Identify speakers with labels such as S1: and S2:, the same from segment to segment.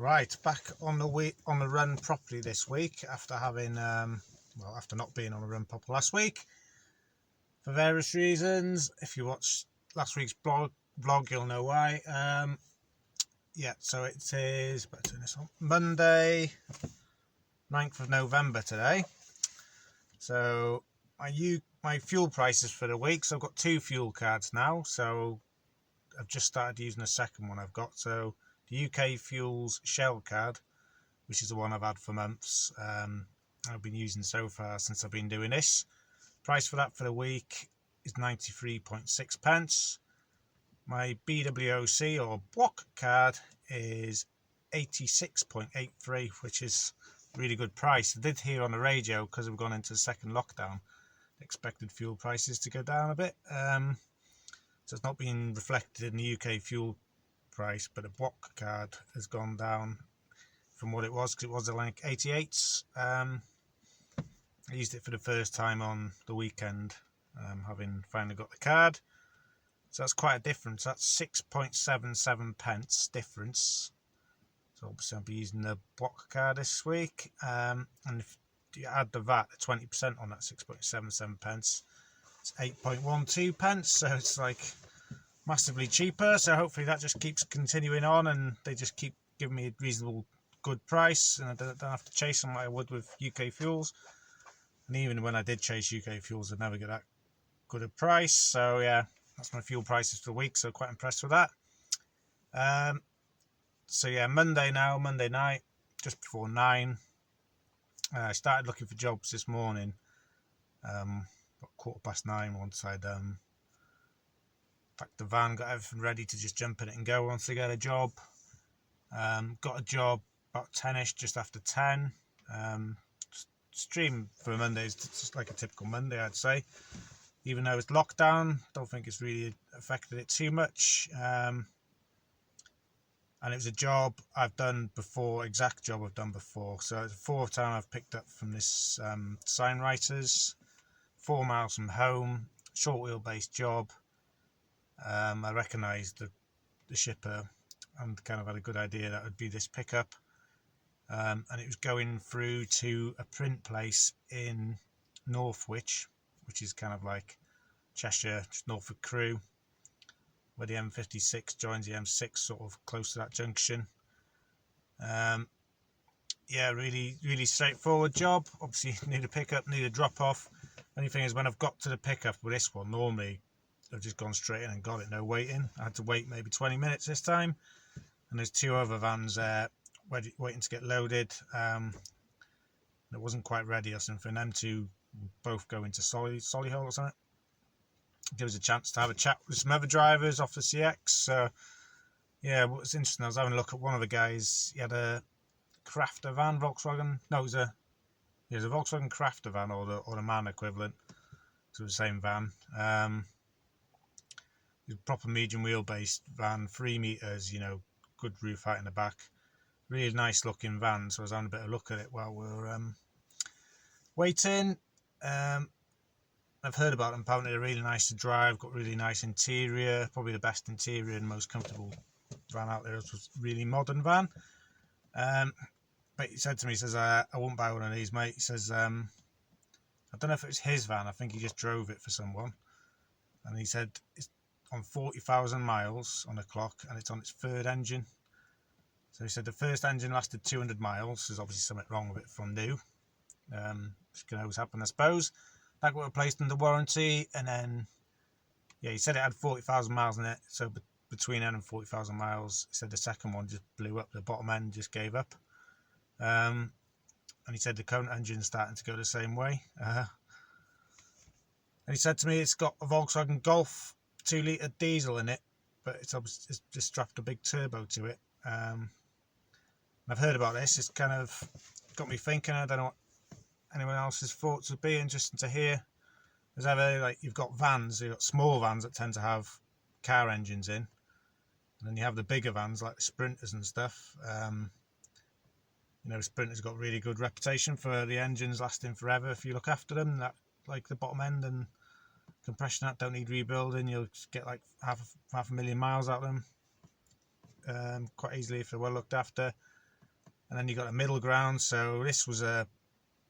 S1: Right, back on the run properly this week after having after not being on a run proper last week for various reasons. If you watched last week's vlog, you'll know why. So it is, better turn this on, Monday 9th of November today. So my fuel prices for the week, so I've got two fuel cards now, so I've just started using the second one I've got. So the UK Fuels Shell card, which is the one I've had for months, I've been using so far since I've been doing this. Price for that for the week is 93.6 pence. My BWOC or BWOC card is 86.83, which is a really good price. I did hear on the radio, because we've gone into the second lockdown, expected fuel prices to go down a bit. So it's not been reflected in the UK fuel price, but the BWOC card has gone down from what it was, because it was like 88s. I used it for the first time on the weekend, having finally got the card. So that's quite a difference. That's 6.77 pence difference. So obviously I'll be using the BWOC card this week. And if you add the VAT, the 20% on that 6.77 pence, it's 8.12 pence. So it's like massively cheaper. So hopefully that just keeps continuing on, and they just keep giving me a reasonable good price, and I don't have to chase them like I would with UK fuels. And even when I did chase UK fuels, I'd never get that good a price. So yeah, that's my fuel prices for the week, so quite impressed with that. So yeah, Monday night, just before 9, I started looking for jobs this morning, about 9:15, once I'd packed the van, got everything ready to just jump in it and go once I get a job. Got a job about 10ish, just after 10. Stream for Monday is just like a typical Monday, I'd say. Even though it's lockdown, don't think it's really affected it too much. And it was a job I've done before, exact job I've done before. So it's the fourth time I've picked up from this sign writers, 4 miles from home, short wheelbase job. I recognised the shipper and kind of had a good idea that would be this pickup. And it was going through to a print place in Northwich, which is kind of like Cheshire, just north of Crewe, where the M56 joins the M6, sort of close to that junction. Really, really straightforward job. Obviously, need a pickup, need a drop off. Only thing is, when I've got to the pickup with this one, normally I've just gone straight in and got it, no waiting. I had to wait maybe 20 minutes this time, and there's two other vans there waiting to get loaded. It wasn't quite ready or something. Them two both go into Solihull or something. Give us a chance to have a chat with some other drivers off the CX. Yeah, what's interesting, I was having a look at one of the guys. He had a Crafter van, Volkswagen. No, it was a Volkswagen Crafter van, or the MAN equivalent. So it was the same van. It was a proper medium wheelbase van, 3 meters. Good roof height in the back. Really nice looking van. So I was having a bit of a look at it while we were waiting. I've heard about them. Apparently they're really nice to drive, got really nice interior, probably the best interior and most comfortable van out there. It was a really modern van. But he said to me, he says, I won't buy one of these, mate. He says, I don't know if it was his van, I think he just drove it for someone. And he said it's on 40,000 miles on the clock, and it's on its third engine. So he said the first engine lasted 200 miles. There's obviously something wrong with it from new. Which can always happen, I suppose. That got replaced under warranty, and then, he said it had 40,000 miles in it. So between it and 40,000 miles, he said the second one just blew up. The bottom end just gave up. And he said the current engine's starting to go the same way. And he said to me it's got a Volkswagen Golf 2-litre diesel in it, but it's just strapped a big turbo to it. I've heard about this. It's kind of got me thinking. I don't know what anyone else's thoughts would be. Interesting to hear. There's ever, you've got vans, you've got small vans that tend to have car engines in, and then you have the bigger vans like the Sprinters and stuff. Sprinters got really good reputation for the engines lasting forever if you look after them. That, like the bottom end and compression, that don't need rebuilding. You'll get like half a million miles out of them quite easily if they're well looked after. and then you got a middle ground. So this was a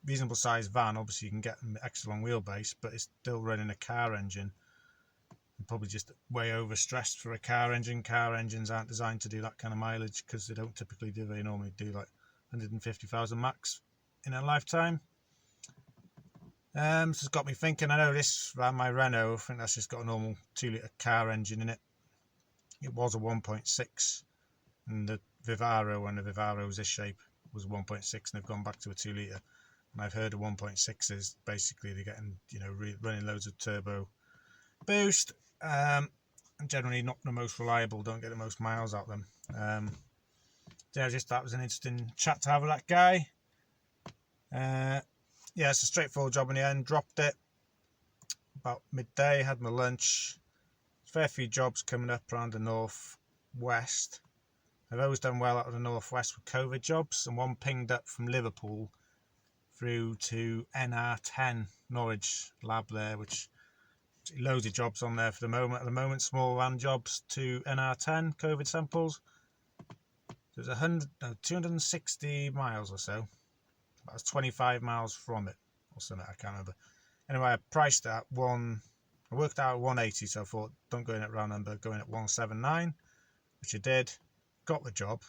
S1: reasonable sized van. Obviously you can get an extra long wheelbase, but it's still running a car engine, and probably just way overstressed for a car engine. Car engines aren't designed to do that kind of mileage, because they don't typically do. They normally do like 150,000 max in a lifetime. So it's got me thinking. I know this ran my Renault, I think that's just got a normal 2-litre car engine in it. It was a 1.6, and the Vivaro, when the Vivaro was this shape, was 1.6, and they've gone back to a 2-litre. And I've heard a 1.6 is basically they're getting, running loads of turbo boost, and generally not the most reliable, don't get the most miles out of them. Yeah, just that was an interesting chat to have with that guy. Yeah, it's a straightforward job in the end. Dropped it about midday, had my lunch. Fair few jobs coming up around the northwest. I've always done well out of the northwest with COVID jobs, and one pinged up from Liverpool through to NR10 Norwich lab there, which loads of jobs on there for the moment. At the moment, small van jobs to NR10 COVID samples. There's 260 miles or so. That was 25 miles from it, or something, I can't remember. Anyway, I priced it at I worked out at 180, so I thought, don't go in at round number, go in at 179, which I did. Got the job.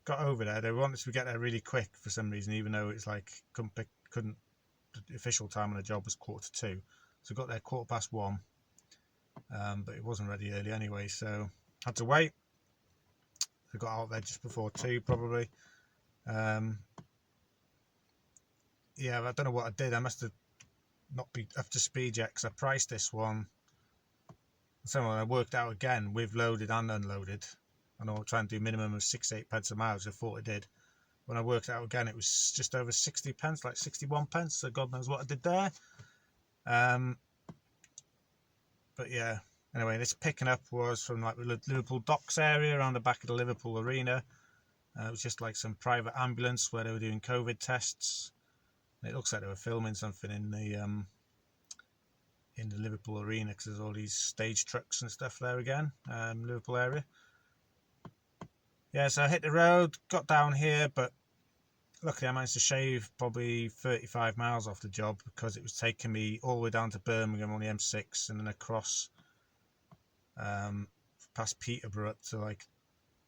S1: Got over there. They wanted to get there really quick for some reason, even though it's like, couldn't, the official time on the job was 1:45. So I got there 1:15, but it wasn't ready early anyway, so had to wait. I got out there just before 2, probably. Yeah, I don't know what I did. I must have not be up to speed yet, because I priced this one. So I worked out again with loaded and unloaded. I know I'll try and do minimum of 6-8 pence a mile, which I thought I did. When I worked out again, it was just over 60 pence, like 61 pence. So God knows what I did there. But yeah, anyway, this picking up was from like the Liverpool docks area around the back of the Liverpool arena. It was just like some private ambulance where they were doing COVID tests. It looks like they were filming something in the Liverpool arena, because there's all these stage trucks and stuff there again, Liverpool area. Yeah, so I hit the road, got down here, but luckily I managed to shave probably 35 miles off the job, because it was taking me all the way down to Birmingham on the M6 and then across past Peterborough up to like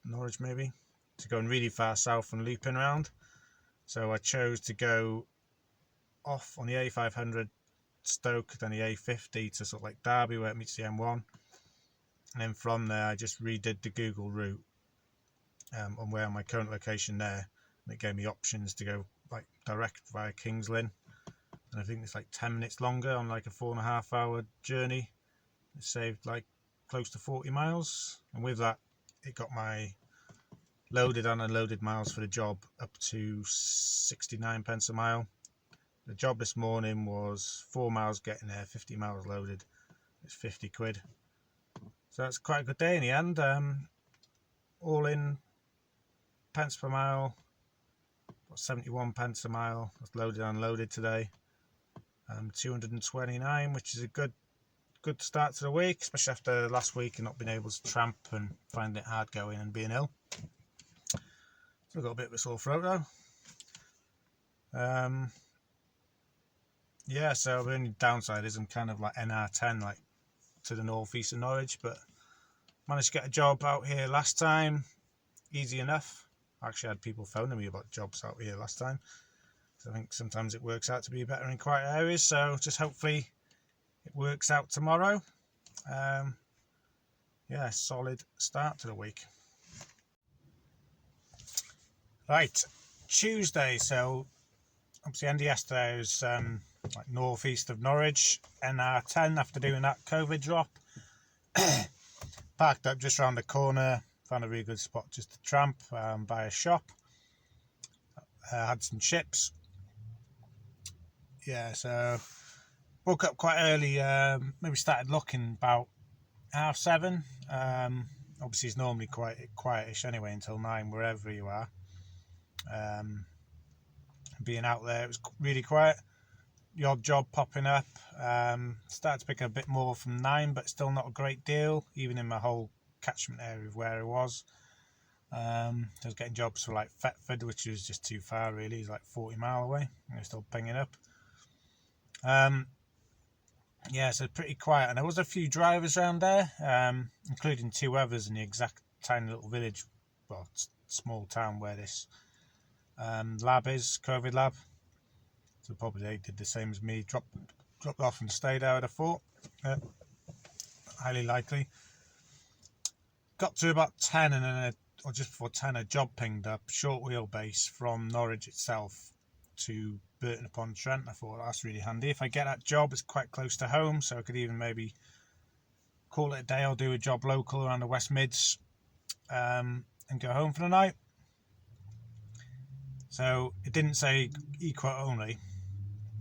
S1: Norwich maybe, to going really far south and looping around. So I chose to go off on the A500 Stoke, then the A50 to sort of like Derby where it meets the M1, and then from there I just redid the Google route on where my current location there, and it gave me options to go like direct via Kings Lynn, and I think it's like 10 minutes longer on like a 4.5 hour journey. It saved like close to 40 miles, and with that it got my loaded and unloaded miles for the job up to 69 pence a mile. The job this morning was 4 miles getting there, 50 miles loaded. It's 50 quid. So that's quite a good day in the end. All in pence per mile, 71 pence a mile. That's loaded and unloaded today. 229, which is a good start to the week, especially after last week and not being able to tramp and finding it hard going and being ill. So I've got a bit of a sore throat though. Yeah, so the only downside is I'm kind of like NR10, like to the northeast of Norwich, but managed to get a job out here last time, easy enough. I actually had people phoning me about jobs out here last time, so I think sometimes it works out to be better in quiet areas, so just hopefully it works out tomorrow. Yeah, solid start to the week. Right, Tuesday, so obviously end of yesterday was like northeast of Norwich, NR10, after doing that COVID drop. Parked up just around the corner, found a really good spot just to tramp by a shop. Had some chips. Yeah, so woke up quite early, maybe started looking about 7:30. Obviously it's normally quite quietish anyway until 9 wherever you are. Being out there, it was really quiet. The odd job popping up. Started to pick up a bit more from 9, but still not a great deal, even in my whole catchment area of where I was. I was getting jobs for like Thetford, which was just too far really. It's like 40 mile away. And still pinging up. Yeah, so pretty quiet. And there was a few drivers around there, including 2 others in the exact tiny little village, well, small town where this lab is, COVID lab. So probably they did the same as me, dropped off and stayed out, I thought. Highly likely. Got to about 10 and then, or just before 10, a job pinged up, short wheelbase from Norwich itself to Burton upon Trent. I thought that's really handy. If I get that job, it's quite close to home, so I could even maybe call it a day or do a job local around the West Mids and go home for the night. So it didn't say Equot only,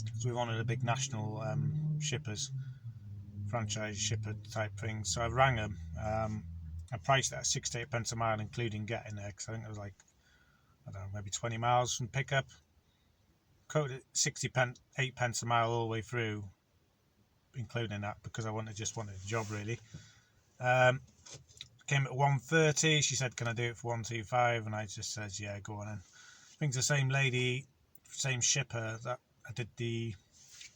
S1: because we're one of the big national shippers, franchise shipper type things. So I rang them. I priced it at 68 pence a mile, including getting there, because I think it was like, I don't know, maybe 20 miles from pickup. Quoted 8 pence a mile all the way through, including that, because I just wanted a job really. Came at 130. She said, "Can I do it for 125?" And I just said, "Yeah, go on." And I think it's the same lady, same shipper that I did the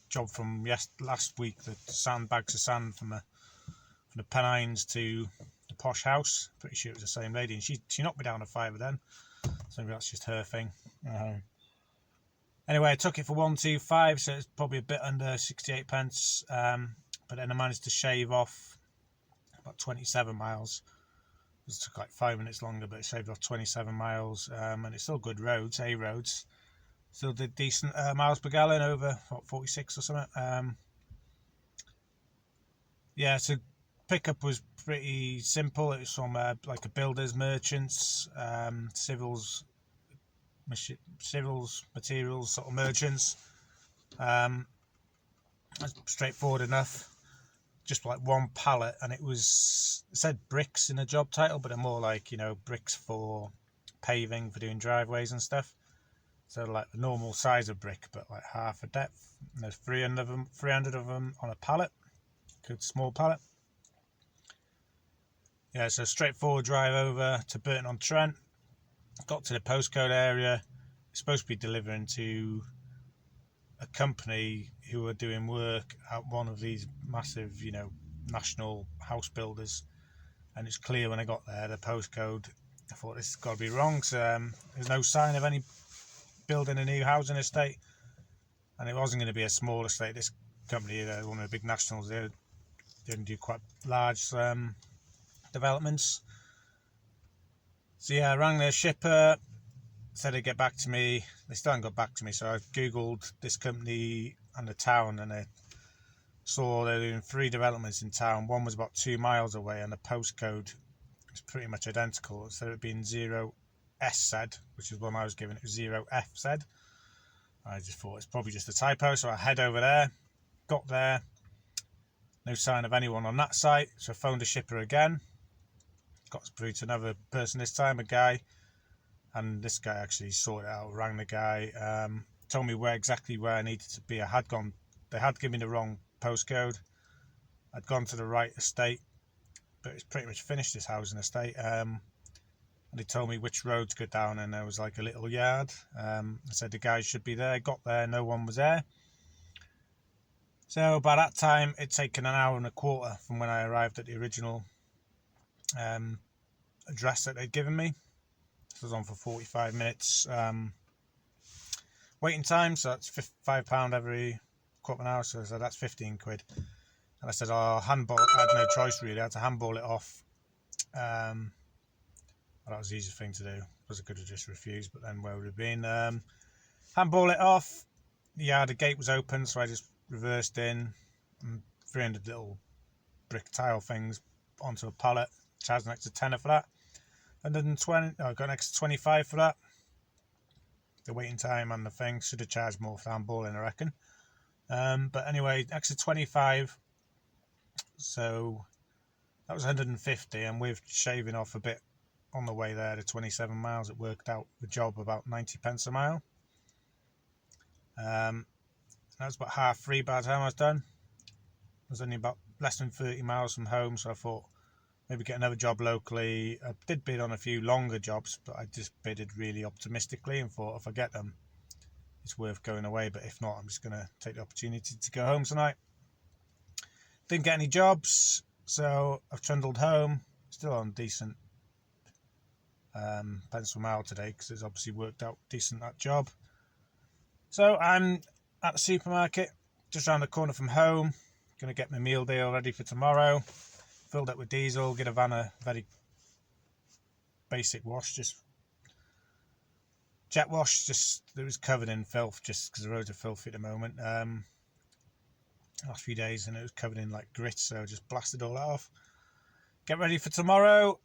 S1: job from last week. The bags of sand from the Pennines to the posh house. Pretty sure it was the same lady, and she knocked me down a fiver then. So maybe that's just her thing. Anyway, I took it for 125, so it's probably a bit under 68 pence. But then I managed to shave off about 27 miles. It took like 5 minutes longer, but it shaved off 27 miles. And it's still good roads, A roads. Still did decent miles per gallon, over 46 or something. Yeah, so pickup was pretty simple. It was from like a builders, merchants, civils, materials sort of merchants. Straightforward enough. Just like one pallet, and it said bricks in the job title, but they're more like, bricks for paving, for doing driveways and stuff. So like the normal size of brick, but like half a depth. And there's 300 of them on a pallet, good small pallet. Yeah, so straightforward drive over to Burton on Trent. Got to the postcode area. It's supposed to be delivering to a company who are doing work at one of these massive, national house builders. And it's clear when I got there, the postcode, I thought this has got to be wrong. So there's no sign of any building a new housing estate, and it wasn't going to be a small estate. This company, one of the big nationals, they didn't do quite large developments. So yeah, I rang their shipper, said they'd get back to me. They still haven't got back to me, so I googled this company and the town, and I saw they're doing 3 developments in town. One was about 2 miles away, and the postcode was pretty much identical. Instead of it being 0SZ, which is one I was given, it was 0FZ. I just thought it's probably just a typo, so I head over there. Got there, no sign of anyone on that site, so I phoned the shipper again. Got through to another person this time, a guy, and this guy actually sorted it out. Rang the guy, told me exactly where I needed to be. They had given me the wrong postcode. I'd gone to the right estate, but it's pretty much finished, this housing estate. And they told me which road to go down, and there was like a little yard. I said the guy should be there. Got there, no one was there. So by that time, it'd taken an hour and a quarter from when I arrived at the original address that they'd given me. This was on for 45 minutes waiting time, so that's £5 every quarter of an hour, so that's 15 quid. And I said, I had no choice really. I had to handball it off. Well, that was the easiest thing to do, because I could have just refused, but then where would it have been? Handball it off. Yeah, the gate was open, so I just reversed in, and 300 little brick tile things onto a pallet. Charged an extra tenner for that. 120. I got an extra 25 for that. The waiting time and the thing should have charged more for handballing, I reckon. But anyway, extra 25. So that was 150, and with shaving off a bit on the way there to 27 miles, it worked out the job about 90 pence a mile. That was about 3:30 by the time I was done. I was only about less than 30 miles from home, so I thought maybe get another job locally. I did bid on a few longer jobs, but I just bidded really optimistically and thought if I get them, it's worth going away. But if not, I'm just going to take the opportunity to go home tonight. Didn't get any jobs, so I've trundled home. Still on decent pence per mile today because it's obviously worked out decent, that job. So I'm at the supermarket just around the corner from home. Going to get my meal deal ready for tomorrow. Filled up with diesel, give a van a very basic wash, just jet wash. Just it was covered in filth just because the roads are filthy at the moment. Last few days, and it was covered in like grit, so just blasted all that off. Get ready for tomorrow.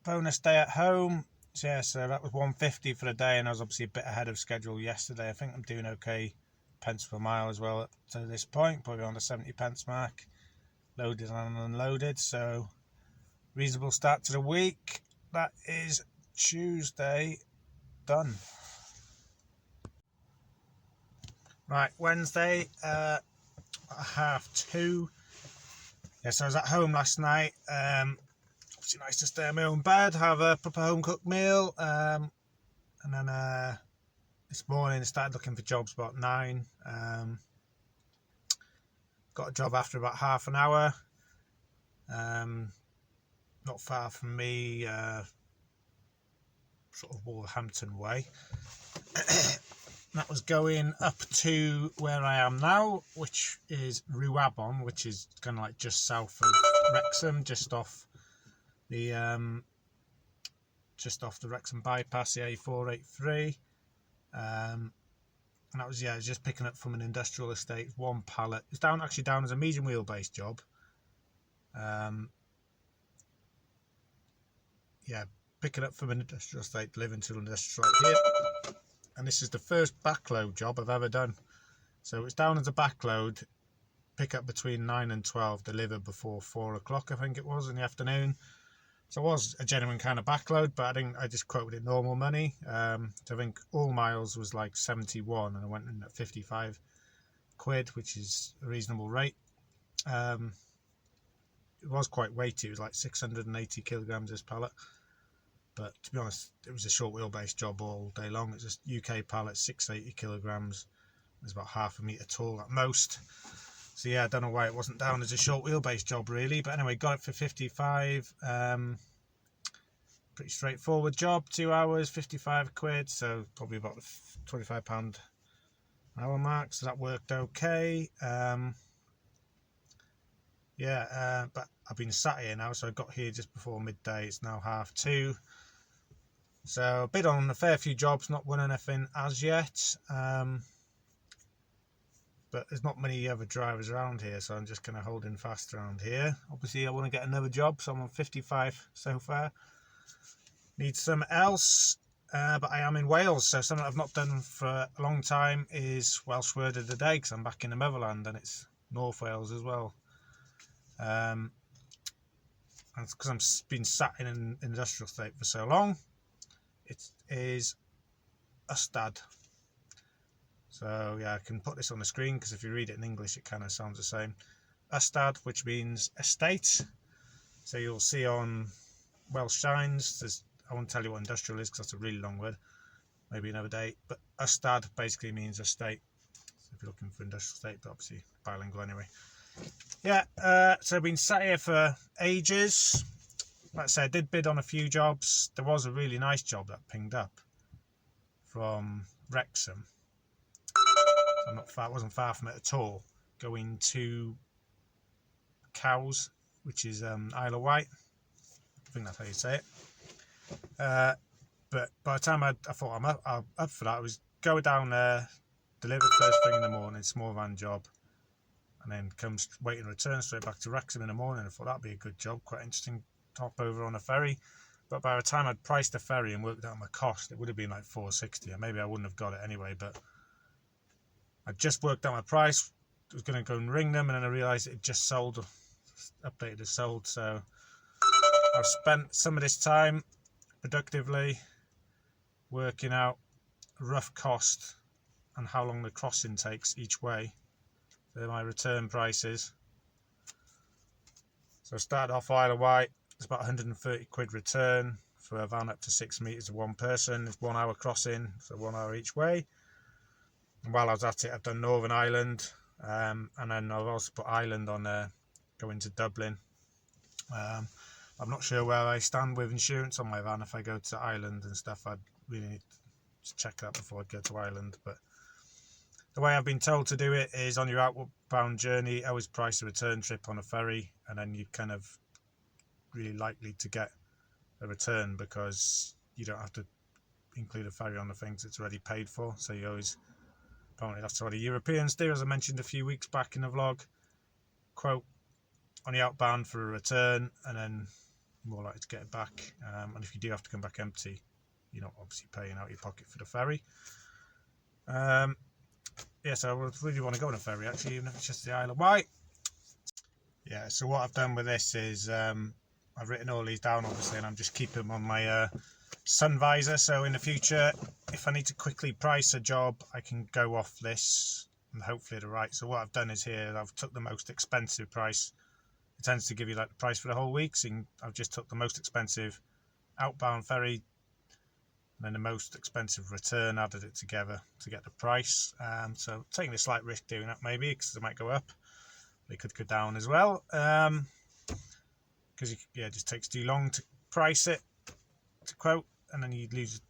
S1: Bonus day at home. So yeah, so that was 150 for the day, and I was obviously a bit ahead of schedule yesterday. I think I'm doing okay pence per mile as well to this point, probably on the 70 pence mark, loaded and unloaded. So reasonable start to the week. That is Tuesday done. Right, Wednesday, 2:30. Yeah, so I was at home last night. It's nice to stay in my own bed, have a proper home cooked meal, and then this morning I started looking for jobs about 9. Got a job after about half an hour, not far from me, sort of Wolverhampton way. That was going up to where I am now, which is Rhiwabon, which is kind of like just south of Wrexham, just off the Wrexham bypass, the A483. And that was, yeah, just picking up from an industrial estate, one pallet. It's down as a medium wheelbase job. Yeah, picking up from an industrial estate, delivering to an industrial site here. And this is the first backload job I've ever done. So it's down as a backload, pick up between 9 and 12, deliver before 4 o'clock, I think it was, in the afternoon. So it was a genuine kind of backload, but I just quoted it normal money. So I think all miles was like 71, and I went in at 55 quid, which is a reasonable rate. It was quite weighty. It was like 680 kilograms this pallet. But to be honest, it was a short wheelbase job all day long. It's just UK pallet, 680 kilograms. It's about half a metre tall at most. So yeah, I don't know why it wasn't down as a short wheelbase job really. But anyway, got it for 55. Pretty straightforward job, 2 hours, 55 quid. So probably about the £25 an hour mark. So that worked okay. But I've been sat here now. So I got here just before midday. It's now 2:30. So bid on a fair few jobs, not won anything as yet. But there's not many other drivers around here, so I'm just kind of holding fast around here. Obviously, I want to get another job, so I'm on 55 so far. Need something else, but I am in Wales, so something I've not done for a long time is Welsh Word of the Day, because I'm back in the motherland, and it's North Wales as well. And it's because I've been sat in an industrial estate for so long. It is Ystad. So yeah, I can put this on the screen because if you read it in English it kind of sounds the same. Ystad, which means estate. So you'll see on Welsh signs, I won't tell you what industrial is because that's a really long word, maybe another day, but Ystad basically means estate. So if you're looking for industrial estate, but obviously bilingual anyway. Yeah, so I've been sat here for ages. Like I said, I did bid on a few jobs. There was a really nice job that pinged up from Wrexham. So wasn't far from it at all. Going to Cowes, which is Isle of Wight. I think that's how you say it. But by the time I thought I'm up for that, I was go down there, deliver first thing in the morning, small van job, and then wait and return straight back to Wrexham in the morning. I thought that'd be a good job, quite interesting. Hop over on a ferry, but by the time I'd priced the ferry and worked out my cost, it would have been like 460, and maybe I wouldn't have got it anyway. But I just worked out my price. I was going to go and ring them, and then I realised it just sold, updated as sold. So I've spent some of this time productively working out a rough cost and how long the crossing takes each way. They're my return prices. So I started off Isle of Wight. It's about 130 quid return for a van up to 6 metres of one person. It's 1 hour crossing, so 1 hour each way. And while I was at it, I've done Northern Ireland, and then I've also put Ireland on there, going to Dublin. I'm not sure where I stand with insurance on my van. If I go to Ireland and stuff, I'd really need to check that before I go to Ireland. But the way I've been told to do it is on your outbound journey, always price a return trip on a ferry, and then you're kind of really likely to get a return because you don't have to include a ferry on the things it's already paid for. So you always, apparently that's what the Europeans do, as I mentioned a few weeks back in the vlog, quote on the outbound for a return, and then more likely to get it back. And if you do have to come back empty, you're not obviously paying out your pocket for the ferry. Yeah, so I would really want to go on a ferry actually, even if it's just the Isle of Wight. Yeah, so what I've done with this is I've written all these down obviously, and I'm just keeping them on my sun visor, so in the future if I need to quickly price a job I can go off this and hopefully they're right. So what I've done is here I've took the most expensive price. It tends to give you like the price for the whole week, so I've just took the most expensive outbound ferry and then the most expensive return, added it together to get the price. So taking a slight risk doing that maybe, because it might go up, they could go down as well, because yeah, it just takes too long to price it, to quote, and then you lose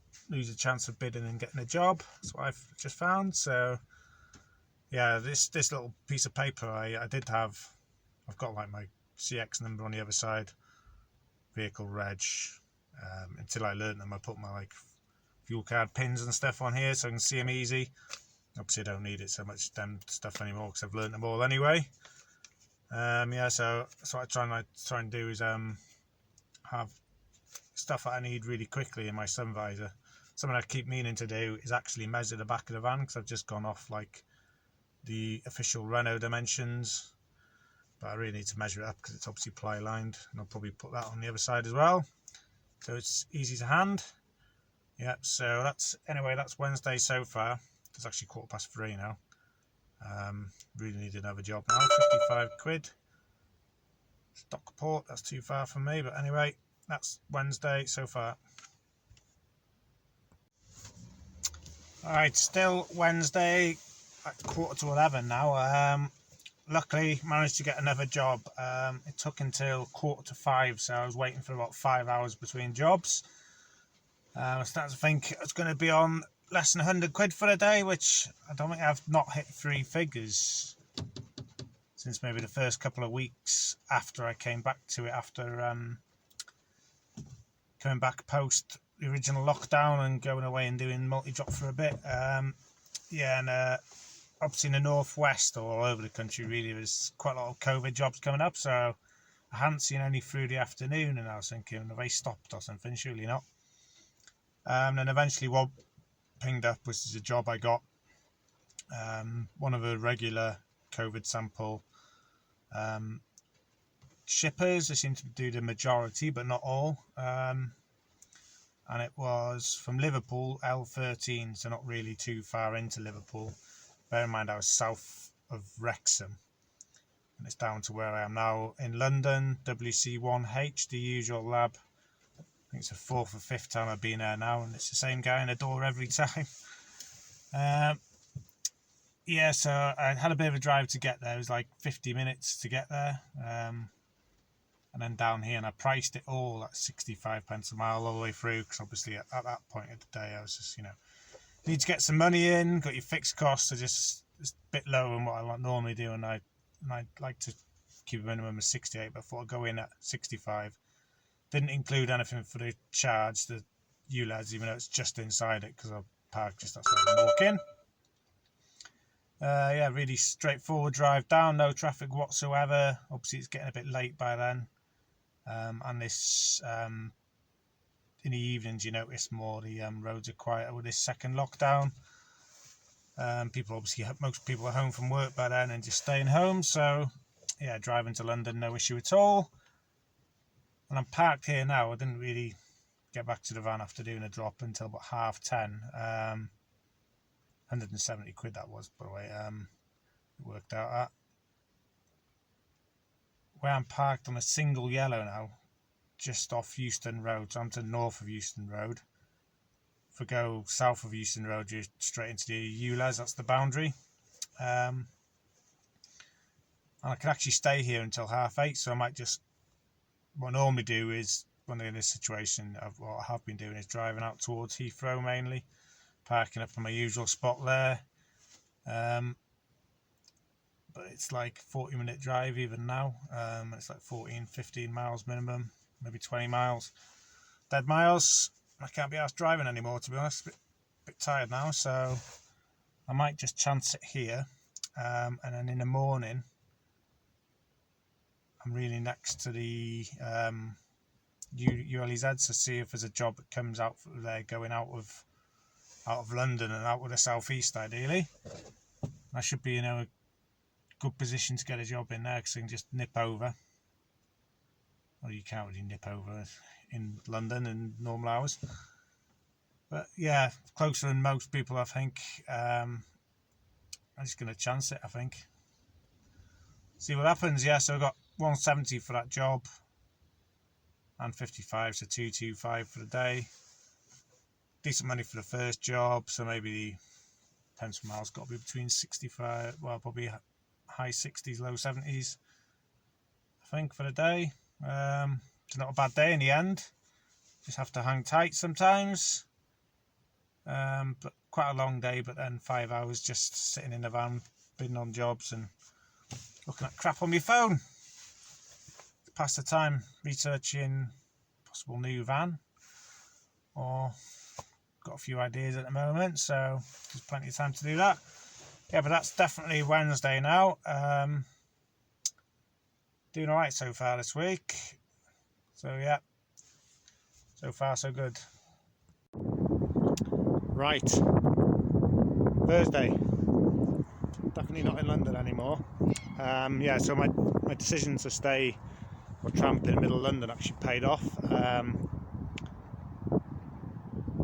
S1: a chance of bidding and getting a job. That's what I've just found. So yeah, this little piece of paper I did have, I've got like my CX number on the other side, vehicle reg, until I learned them I put my like fuel card pins and stuff on here so I can see them easy. Obviously I don't need it so much them stuff anymore because I've learned them all anyway. Yeah, so what I try and do is have stuff that I need really quickly in my sun visor. Something I keep meaning to do is actually measure the back of the van, because I've just gone off like the official Renault dimensions, but I really need to measure it up because it's obviously ply lined, and I'll probably put that on the other side as well so it's easy to hand. Yeah, so that's Wednesday so far. It's actually 3:15 now. Really need another job now. 55 quid. Stockport, that's too far from me, but anyway, that's Wednesday so far. Alright, still Wednesday at 11:15 now. Luckily managed to get another job. It took until 4:45, so I was waiting for about 5 hours between jobs. I was starting to think it's going to be on less than 100 quid for a day, which I don't think I've not hit 3 figures since maybe the first couple of weeks after I came back to it, after coming back post the original lockdown and going away and doing multi-drop for a bit. Yeah, and obviously in the northwest or all over the country really there's quite a lot of COVID jobs coming up, so I hadn't seen any through the afternoon, and I was thinking, have they stopped or something? Surely not. Then eventually what pinged up was a job I got, one of the regular COVID sample shippers. They seem to do the majority but not all, and it was from Liverpool, L13, so not really too far into Liverpool. Bear in mind I was south of Wrexham, and it's down to where I am now in London, WC1H, the usual lab. I think it's the 4th or 5th time I've been there now, and it's the same guy in the door every time. Yeah, so I had a bit of a drive to get there. It was like 50 minutes to get there, and then down here, and I priced it all at 65 pence a mile all the way through, because obviously at that point of the day I was just, need to get some money in, got your fixed costs are just a bit lower than what I normally do, and I'd like to keep a minimum of 68, but I thought I'd go in at 65. Didn't include anything for the charge, the ULEZ, even though it's just inside it, because I parked just outside and walk in. Yeah, really straightforward drive down, no traffic whatsoever. Obviously it's getting a bit late by then, and this in the evenings you notice more the roads are quieter with this second lockdown. Most people are home from work by then and just staying home, so yeah, driving to London no issue at all. And I'm parked here now. I didn't really get back to the van after doing a drop until about 10:30. 170 quid that was, by the way. It worked out at. Where I'm parked on a single yellow now, just off Euston Road, so I'm to the north of Euston Road. If we go south of Euston Road, you're straight into the ULEZ, that's the boundary. And I can actually stay here until 8:30, so I might just, what I normally do is, when I'm in this situation, what I have been doing is driving out towards Heathrow mainly, parking up in my usual spot there. But it's like 40-minute drive even now. It's like 15 miles minimum, maybe 20 miles. Dead miles. I can't be asked driving anymore, to be honest. Bit tired now, so I might just chance it here. And then in the morning, I'm really next to the ULEZ to see if there's a job that comes out there going out of London and out of the southeast ideally. I should be in a good position to get a job in there because I can just nip over. Well, you can't really nip over in London in normal hours, but yeah, closer than most people I think. I'm just going to chance it, I think. See what happens. Yeah, so I got 170 for that job and 55, so 225 for the day. Decent money for the first job, so maybe the pence per mile's got to be between 65, well, probably high 60s, low 70s, I think, for the day. It's not a bad day in the end. Just have to hang tight sometimes. But quite a long day, but then 5 hours just sitting in the van, bidding on jobs and looking at crap on my phone. Pass the time researching possible new van, or got a few ideas at the moment, so there's plenty of time to do that. Yeah, but that's definitely Wednesday now. Doing alright so far this week. So yeah, so far so good. Right, Thursday. Definitely not in London anymore. Yeah, so my decision to stay or tramp in the middle of London actually paid off.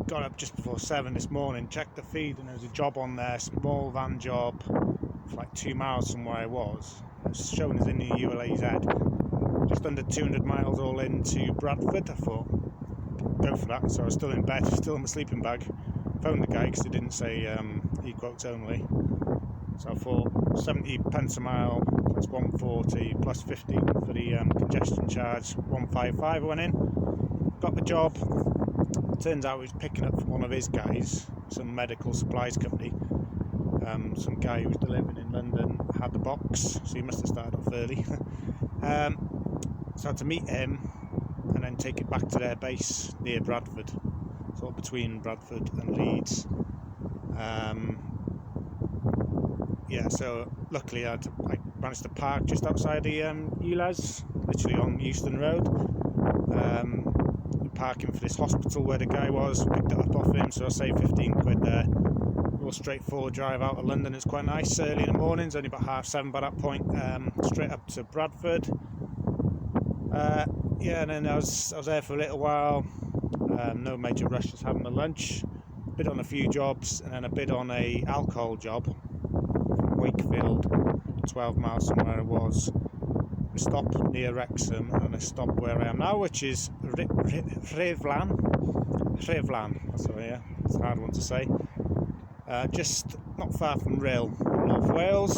S1: Got up just before 7 this morning, checked the feed, and there was a job on there, small van job, for like 2 miles from where I was. It's shown as in the ULEZ, just under 200 miles all into Bradford. I thought, go for that. So I was still in bed, still in my sleeping bag. Phoned the guy because it didn't say e-quotes only. So I thought 70 pence a mile plus 140 plus 15 for the congestion charge, 155. I went in, got the job. Turns out he was picking up from one of his guys, some medical supplies company. Some guy who was delivering in London had the box, so he must have started off early. So I had to meet him and then take it back to their base near Bradford, sort of between Bradford and Leeds. Yeah, so luckily I managed to park just outside the ULEZ, literally on Euston Road. Parking for this hospital where the guy was, picked it up off him, so I saved 15 quid there. Real straightforward drive out of London. It's quite nice early in the mornings, only about 7:30 by that point. Straight up to Bradford. Yeah, and then I was there for a little while. No major rush, just having a lunch. Bid on a few jobs, and then a bid on a alcohol job from Wakefield, 12 miles from where I was. A stop near Wrexham and a stop where I am now, which is Rhevlan. Sorry, yeah, it's a hard one to say. Just not far from Rhyl, North Wales.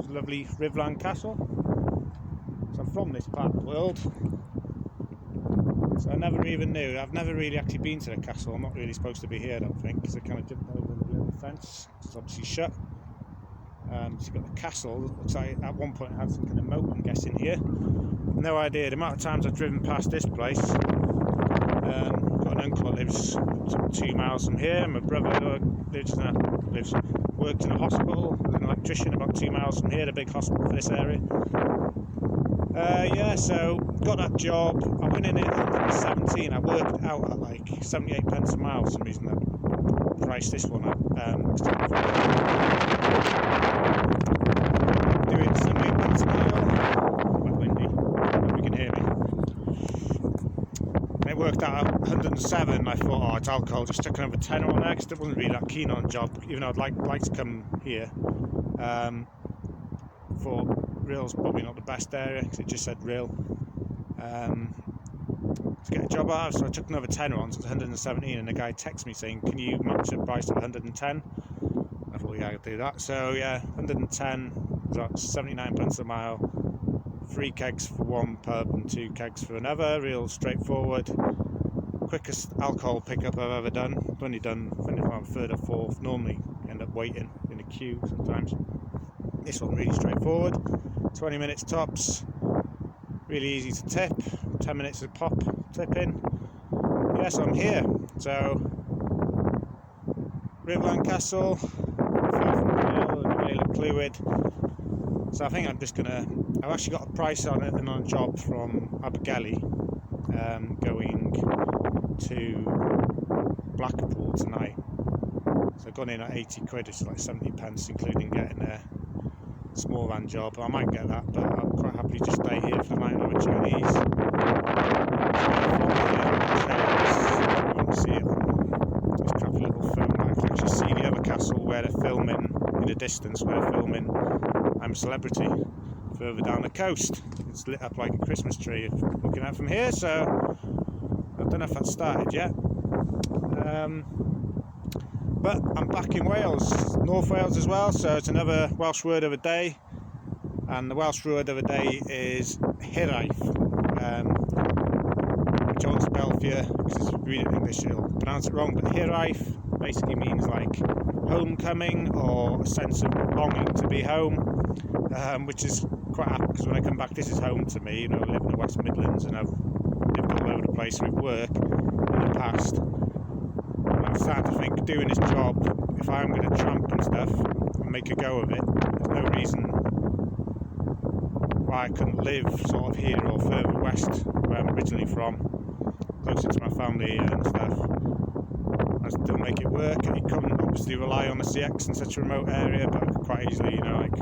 S1: Lovely Rhevlan Castle. So I'm from this part of the world. So I never even knew. I've never really actually been to the castle. I'm not really supposed to be here, I don't think, because I kind of jumped over the little fence. It's obviously shut. So you've got the castle. Looks like at one point it had some kind of moat, I'm guessing, here. No idea. The amount of times I've driven past this place. Got an uncle that lives 2 miles from here. My brother works in a hospital as an electrician about 2 miles from here, the big hospital for this area. Yeah, so got that job. I went in at 117. I worked out at like 78 pence a mile for some reason. I priced this one up. Doing 78 pence a mile. Quite windy. Hope you can hear me. And it worked out at 107. I thought, oh, it's alcohol. Just took another 10 on there because I wasn't really that keen on the job, even though I'd like to come here. Thought Rhyl's probably not the best area because it just said Rhyl. to get a job out of, so I took another tenner on, so it was 117, and the guy texted me saying, can you match a price of 110? I thought, yeah, I could do that. So yeah, 110, that's 79 pence a mile, 3 kegs for one pub and 2 kegs for another. Real straightforward, quickest alcohol pickup I've ever done. I've only done, I think about third or fourth, normally end up waiting in a queue sometimes. This one really straightforward, 20 minutes tops, really easy to tip, 10 minutes to pop, tip in. Yes, I'm here. So, Riverland Castle, far from the Vale, and Vale of Clwyd. So I think I'm just gonna, I've actually got a price on it and on a job from Abergele, going to Blackpool tonight. So I've gone in at 80 quid, which is like 70 pence, including getting a small van job. I might get that, but I'll quite happily just stay here for the night and have a Chinese. You won't see it on this crappy little film. I can actually see the other castle where they're filming, in the distance where they're filming I'm a Celebrity, further down the coast. It's lit up like a Christmas tree looking at it from here, so I don't know if that's started yet. But I'm back in Wales, North Wales as well, so it's another Welsh word of the day, and the Welsh word of the day is hiraeth, which I won't spell for you because if you read it in English you'll pronounce it wrong, but hiraeth basically means like homecoming or a sense of longing to be home, which is quite apt because when I come back this is home to me. You know, I live in the West Midlands and I've lived all over the place with work in the past. I'm starting to think, doing this job, if I'm going to tramp and stuff and make a go of it, there's no reason why I couldn't live sort of here or further west where I'm originally from, closer to my family and stuff. I still make it work. You couldn't obviously rely on the CX in such a remote area, but I could quite easily, you know, like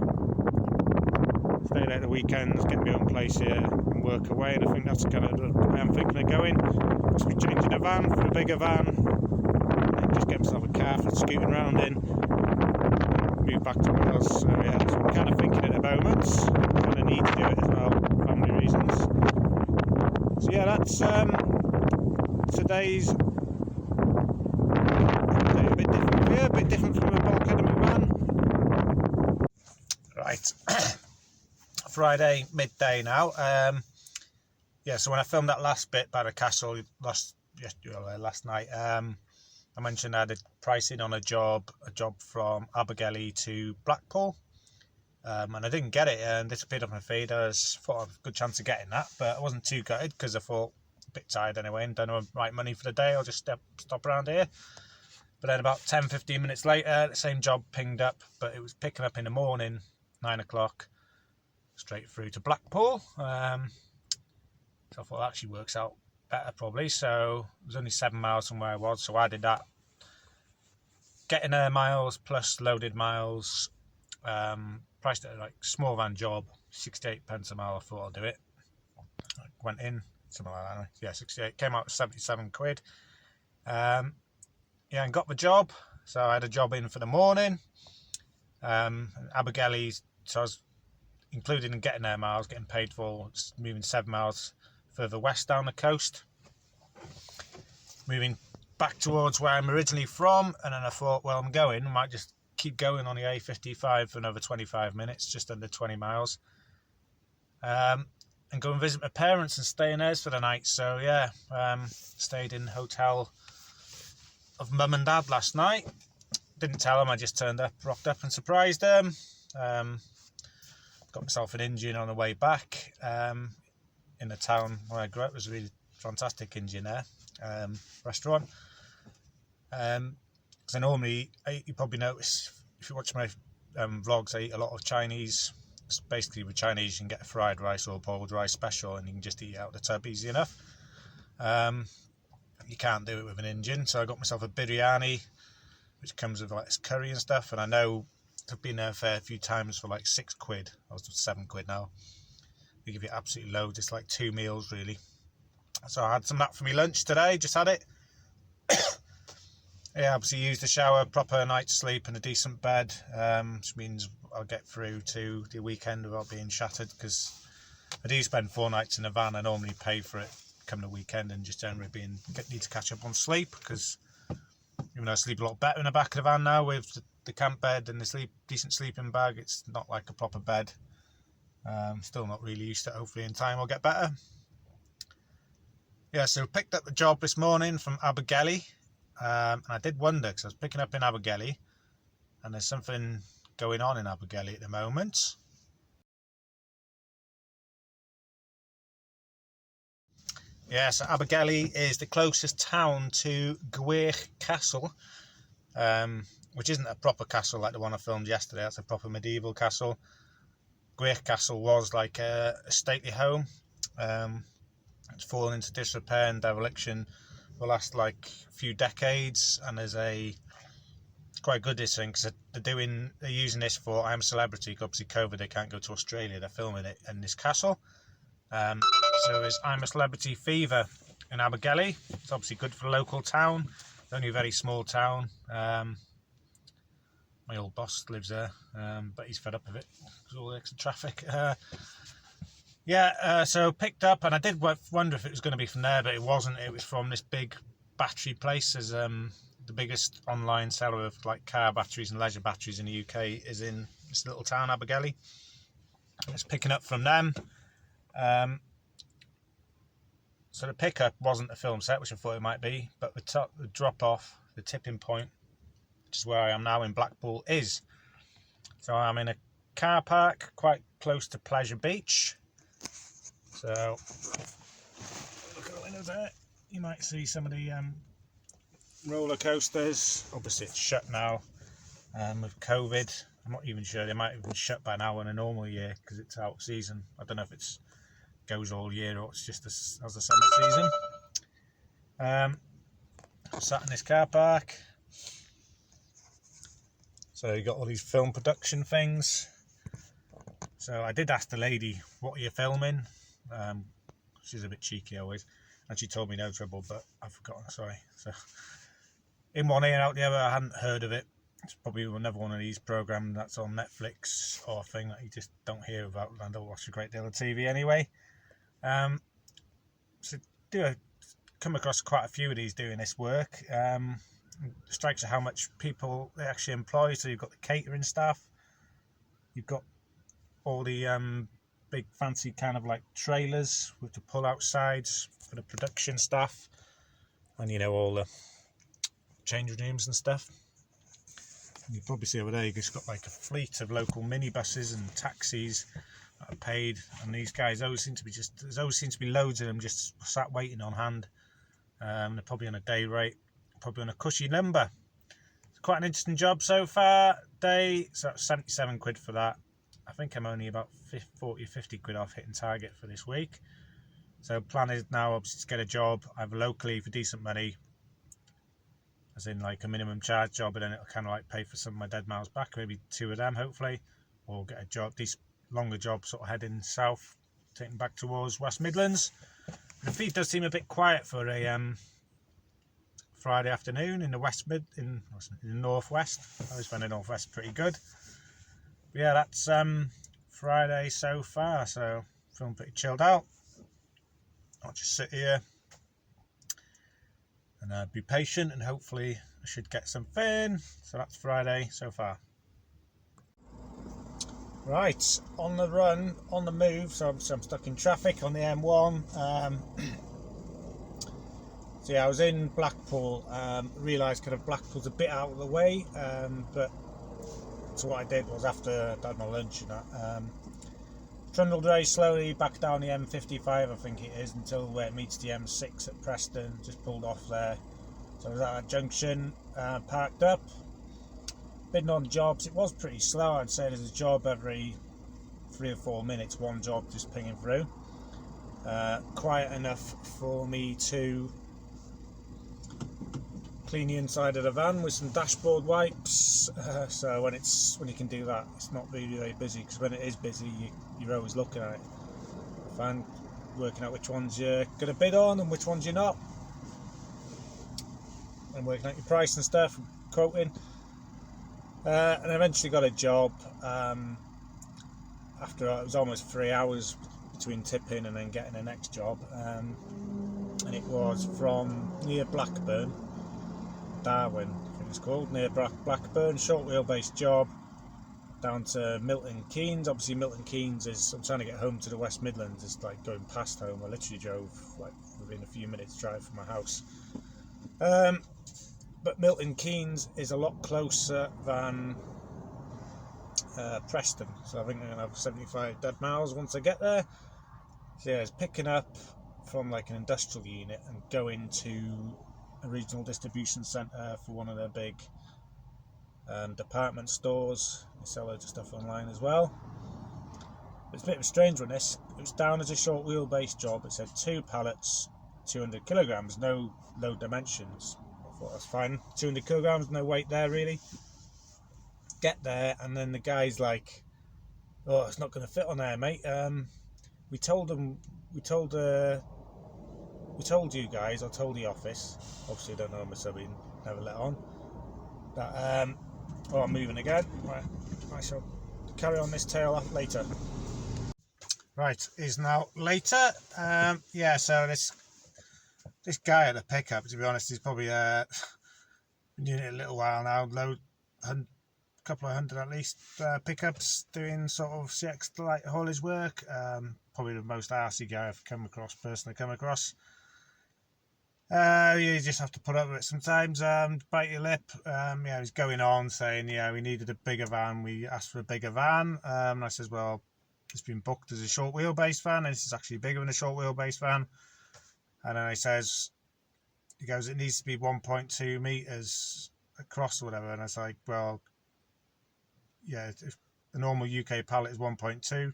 S1: stay there at the weekends, get my own place here and work away, and I think that's kind of the way I'm thinking of going. Possibly changing a van for a bigger van, just get myself a car for scooting around in, move back to Wales. So yeah, that's what I'm kind of thinking at the moment. I kind of need to do it as well, family reasons. So yeah, that's today's a bit different here, a bit different from a Bulk Academy van. Right, Friday midday now. Yeah, so when I filmed that last bit by the castle last night, I mentioned I had a pricing on a job from Abergele to Blackpool, and I didn't get it and disappeared off my feed. I thought I had a good chance of getting that, but I wasn't too gutted because I thought a bit tired anyway and don't have the right money for the day. I'll just stop around here. But then about 10-15 minutes later, the same job pinged up, but it was picking up in the morning, 9 o'clock, straight through to Blackpool. So I thought that actually works out better probably. So it was only 7 miles from where I was, so I did that. Getting miles plus loaded miles, priced at like small van job, 68 pence a mile. I thought I'll do it. I went in, something like that anyway. Yeah, 68, came out 77 quid. Yeah, and got the job. So I had a job in for the morning. Abergele, so I was included in getting there miles, getting paid for just moving 7 miles further west down the coast, moving back towards where I'm originally from. And then I thought, well, I'm going, I might just keep going on the A55 for another 25 minutes, just under 20 miles, and go and visit my parents and stay in theirs for the night. So yeah, stayed in hotel of mum and dad last night. Didn't tell them, I just turned up, rocked up and surprised them. Got myself an Indian on the way back, in the town where I grew up. It was a really fantastic Indian there, restaurant. Because I normally, you probably notice if you watch my vlogs, I eat a lot of Chinese. It's basically with Chinese you can get a fried rice or boiled rice special and you can just eat it out of the tub easy enough. You can't do it with an Indian, so I got myself a biryani, which comes with like this curry and stuff. And I know I've been there a fair few times for like 6 quid. I was 7 quid now. They give you absolutely loads. It's like 2 meals really. So I had some of that for me lunch today. Just had it. Yeah, obviously used the shower, proper night's sleep and a decent bed, which means I'll get through to the weekend without being shattered, because I do spend 4 nights in a van. I normally pay for it come the weekend and just generally need to catch up on sleep, because even though I sleep a lot better in the back of the van now with the camp bed and the decent sleeping bag, it's not like a proper bed. Still not really used to it. Hopefully in time I'll get better. Yeah, so picked up the job this morning from Abergele, and I did wonder, because I was picking up in Abergele and there's something going on in Abergele at the moment. Yeah, so Abergele is the closest town to Gwych Castle, which isn't a proper castle like the one I filmed yesterday. That's a proper medieval castle. Gwych Castle was like a stately home. It's fallen into disrepair and dereliction for the last like few decades, and it's quite good, this thing, because they're using this for I Am a Celebrity. Obviously COVID, they can't go to Australia, they're filming it in this castle. So there's I'm a Celebrity fever in Abergele. It's obviously good for the local town. It's only a very small town. My old boss lives there, but he's fed up of it because of all the extra traffic. So picked up, and I did wonder if it was going to be from there, but it wasn't. It was from this big battery place. As the biggest online seller of like car batteries and leisure batteries in the UK is in this little town, Abergele. It's picking up from them. So the pickup wasn't a film set, which I thought it might be, but the drop off, the tipping point, which is where I am now in Blackpool, is. So I'm in a car park quite close to Pleasure Beach. So look at the windows there. You might see some of the roller coasters. Obviously it's shut now with COVID. I'm not even sure, they might have been shut by now in a normal year because it's out of season. I don't know if it's goes all year or it's just as the summer season. Sat in this car park. So you got all these film production things. So I did ask the lady, what are you filming? She's a bit cheeky always, and she told me no trouble, but I've forgotten, sorry. So in one ear out the other, I hadn't heard of it. It's probably another one of these programs that's on Netflix or a thing that you just don't hear about. I don't watch a great deal of TV anyway. So come across quite a few of these doing this work. Strikes at how much people they actually employ. So you've got the catering staff, you've got all the big fancy kind of like trailers with the pull-out sides for the production staff, and all the change rooms and stuff. And you probably see over there, you've just got like a fleet of local minibuses and taxis that are paid, and these guys always seem to be loads of them just sat waiting on hand. They're probably on a day rate, probably on a cushy number. It's quite an interesting job so far. So 77 quid for that. I think I'm only about 40 or 50 quid off hitting target for this week. So plan is now obviously to get a job either locally for decent money, as in like a minimum charge job, and then it'll kind of like pay for some of my dead miles back, maybe 2 of them hopefully, or get a job, decent longer job sort of heading south, taking back towards West Midlands. The feed does seem a bit quiet for a Friday afternoon in the in the northwest. I always find the northwest pretty good. But yeah, that's Friday so far, so feeling pretty chilled out. I'll just sit here and be patient, and hopefully I should get something. So that's Friday so far. Right, on the run, on the move, so I'm stuck in traffic on the M1. So yeah, I was in Blackpool, realised kind of Blackpool's a bit out of the way, but so what I did was, after I'd had my lunch and that, trundled very slowly back down the M55, I think it is, until where it meets the M6 at Preston. Just pulled off there. So I was at that junction, parked up, bidding on jobs. It was pretty slow. I'd say there's a job every 3 or 4 minutes, one job just pinging through. Quiet enough for me to clean the inside of the van with some dashboard wipes. So when you can do that, it's not really very busy, because when it is busy, you're always looking at it. I find working out which ones you're going to bid on and which ones you're not, and working out your price and stuff, and quoting. And I eventually got a job after it was almost 3 hours between tipping and then getting the next job. and it was from near Blackburn, Darwin I think it's called, near Blackburn, short wheelbase job, down to Milton Keynes. Obviously Milton Keynes is, I'm trying to get home to the West Midlands, it's like going past home. I literally drove like within a few minutes drive from my house. But Milton Keynes is a lot closer than Preston, so I think I'm going to have 75 dead miles once I get there. So yeah, it's picking up from like an industrial unit and going to a regional distribution centre for one of their big department stores. They sell loads of stuff online as well. But it's a bit of a strange one. This, it was down as a short wheelbase job. It said 2 pallets, 200 kilograms, no low dimensions. I thought that's fine. 200 kilograms, no weight there really. Get there, and then the guy's like, "Oh, it's not going to fit on there, mate. We told you guys. I told the office. Obviously, I don't know, must have been never let on. That oh, I'm moving again. Right, I shall carry on this tale up later." Right, is now later. Yeah, so this guy at the pickup, to be honest, he's probably been doing it a little while now. Couple of hundred at least pickups, doing sort of CX light haulage work. Probably the most arsey guy I've personally come across. You just have to put up with it sometimes. Bite your lip. Yeah, he's going on saying, yeah, we needed a bigger van. We asked for a bigger van. And I says, well, it's been booked as a short wheelbase van, and this is actually bigger than a short wheelbase van. And then he goes, it needs to be 1.2 meters across or whatever. And I was like, well, yeah, if the normal UK pallet is 1.2,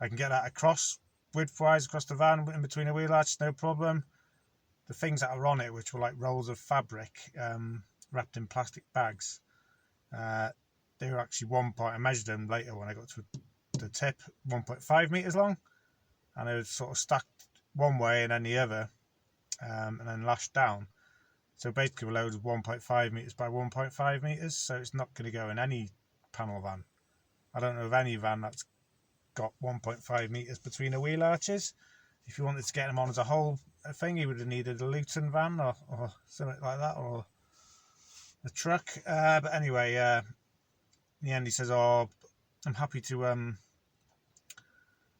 S1: I can get that across, width-wise, across the van, in between the wheel arches, no problem. The things that are on it, which were like rolls of fabric wrapped in plastic bags, they were actually I measured them later when I got to the tip, 1.5 meters long, and they were sort of stacked one way and then the other, and then lashed down. So basically, we're loaded 1.5 meters by 1.5 meters, so it's not going to go in any panel van. I don't know of any van that's got 1.5 meters between the wheel arches. If you wanted to get them on as a whole thing, you would have needed a Luton van or something like that, or a truck. But anyway, in the end he says, oh, I'm happy to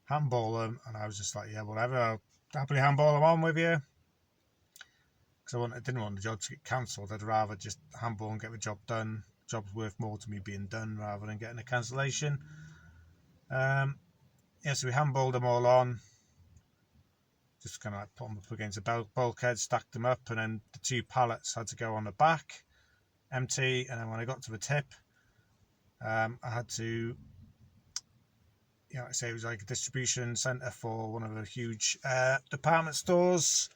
S1: handball them, and I was just like, yeah, whatever, I'll happily handball them on with you, because I didn't want the job to get cancelled. I'd rather just handball and get the job done. The job's worth more to me being done rather than getting a cancellation. Yeah, so we handballed them all on, just kind of like put them up against a bulkhead, stacked them up, and then the 2 pallets had to go on the back, empty. And then when I got to the tip, I had to, like I say, it was like a distribution centre for one of the huge department stores.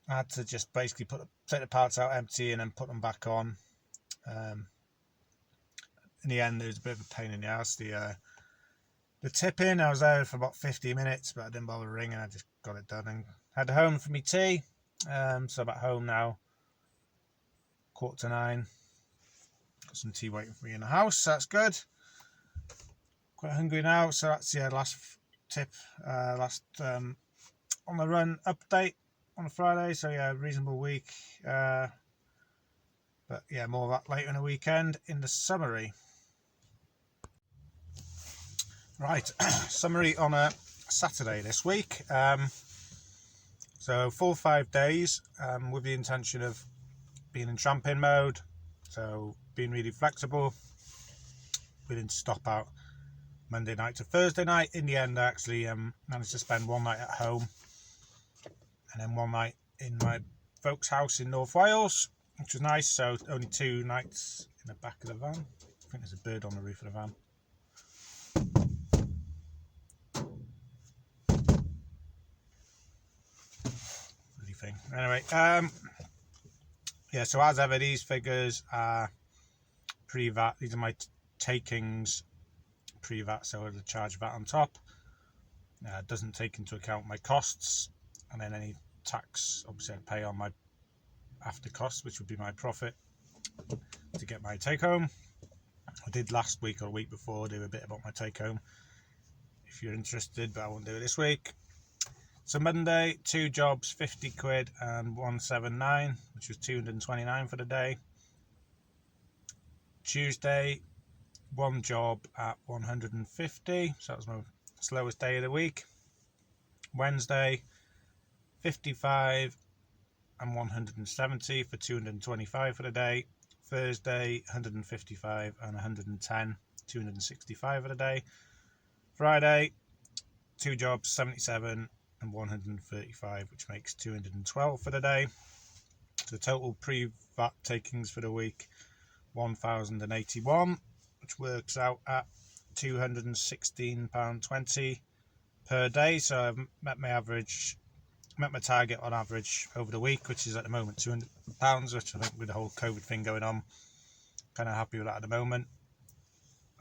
S1: I had to just basically take the parts out empty and then put them back on. In the end, it was a bit of a pain in the ass. The tip-in, I was there for about 50 minutes, but I didn't bother ringing. I just got it done and head home for me tea. So I'm at home now, 8:45. Got some tea waiting for me in the house, so that's good. Quite hungry now, so that's the last tip, last on the run update on a Friday. So yeah, reasonable week. But yeah, more of that later in the weekend in the summary. Right, summary on a Saturday this week. So full 5 days, with the intention of being in tramping mode. So being really flexible. We didn't stop out Monday night to Thursday night. In the end, I actually managed to spend one night at home and then one night in my folks' house in North Wales, which was nice. So only 2 nights in the back of the van. I think there's a bird on the roof of the van. Thing. Anyway, yeah, so as ever, these figures are pre-VAT. These are my takings pre-VAT, so I'll charge VAT on top. Doesn't take into account my costs, and then any tax, obviously, I pay on my after costs, which would be my profit, to get my take-home. I did last week or a week before do a bit about my take-home, if you're interested, but I won't do it this week. So Monday, 2 jobs, 50 quid and 179, which was 229 for the day. Tuesday, 1 job at 150, so that was my slowest day of the week. Wednesday, 55 and 170 for 225 for the day. Thursday, 155 and 110, 265 for the day. Friday, 2 jobs, 77 and 135, which makes 212 for the day. So the total pre-VAT takings for the week, 1,081, which works out at £216.20 per day. So I've met my target on average over the week, which is at the moment £200, which I think with the whole COVID thing going on, kind of happy with that at the moment.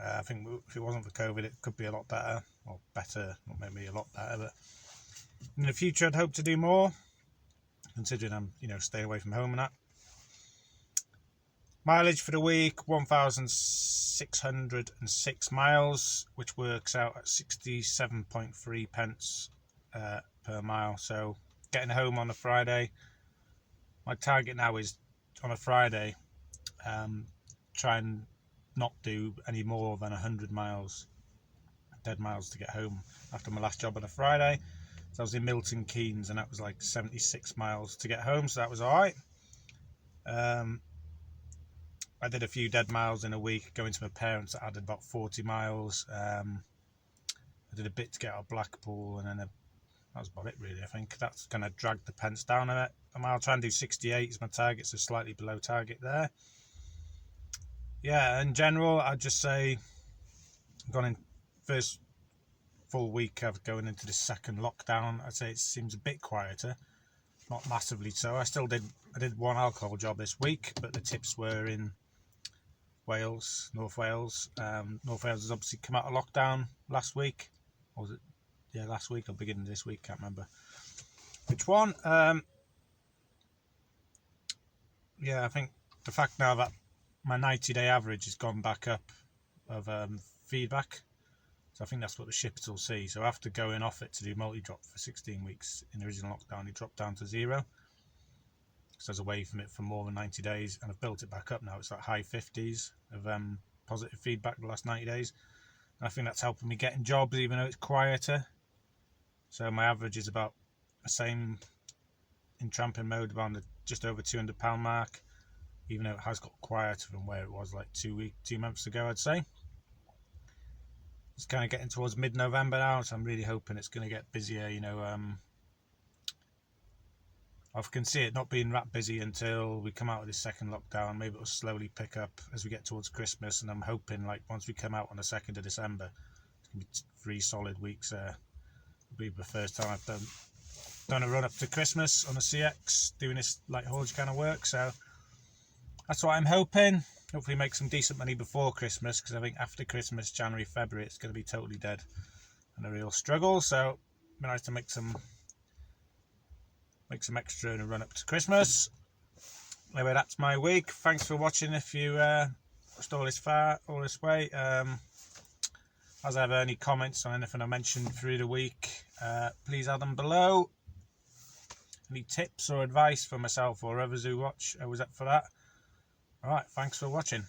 S1: I think if it wasn't for COVID, it could be a lot better, or better, not maybe a lot better, but in the future I'd hope to do more, considering I'm, staying away from home and that. Mileage for the week, 1,606 miles, which works out at 67.3 pence per mile. So getting home on a Friday, my target now is on a Friday, try and not do any more than 100 miles, dead miles, to get home after my last job on a Friday. So I was in Milton Keynes and that was like 76 miles to get home, so that was alright. I did a few dead miles in a week going to my parents. I added about 40 miles. I did a bit to get out of Blackpool, and then that was about it really. I think that's kind of dragged the pence down a bit. I'll try and do 68 is my target, so slightly below target there. Yeah, in general, I'd just say I've gone in first full week of going into the second lockdown. I'd say it seems a bit quieter, not massively so. I did 1 alcohol job this week, but the tips were in Wales, North Wales. North Wales has obviously come out of lockdown last week, or was it? Yeah, last week or beginning of this week, can't remember which one. Yeah, I think the fact now that my 90-day average has gone back up of feedback, so I think that's what the shippers will see. So after going off it to do multi-drop for 16 weeks in the original lockdown, it dropped down to 0. So I was away from it for more than 90 days, and I've built it back up now. It's like high 50s of positive feedback the last 90 days. And I think that's helping me get in jobs, even though it's quieter. So my average is about the same in tramping mode, around the just over £200 mark, even though it has got quieter from where it was like 2 months ago, I'd say. It's kind of getting towards mid-November now, so I'm really hoping it's going to get busier. I can see it not being that busy until we come out of this second lockdown. Maybe it'll slowly pick up as we get towards Christmas, and I'm hoping like once we come out on the 2nd of December, it's going to be 3 solid weeks. It'll be the first time I've done a run up to Christmas on the CX doing this light haulage kind of work, so that's what I'm hoping. Hopefully make some decent money before Christmas, because I think after Christmas, January, February, it's going to be totally dead and a real struggle. So it'd be nice to make some extra in a run up to Christmas. Anyway, that's my week. Thanks for watching. If you watched all this way, as ever, any comments on anything I mentioned through the week, please add them below. Any tips or advice for myself or others who watch, I was up for that. Alright, thanks for watching.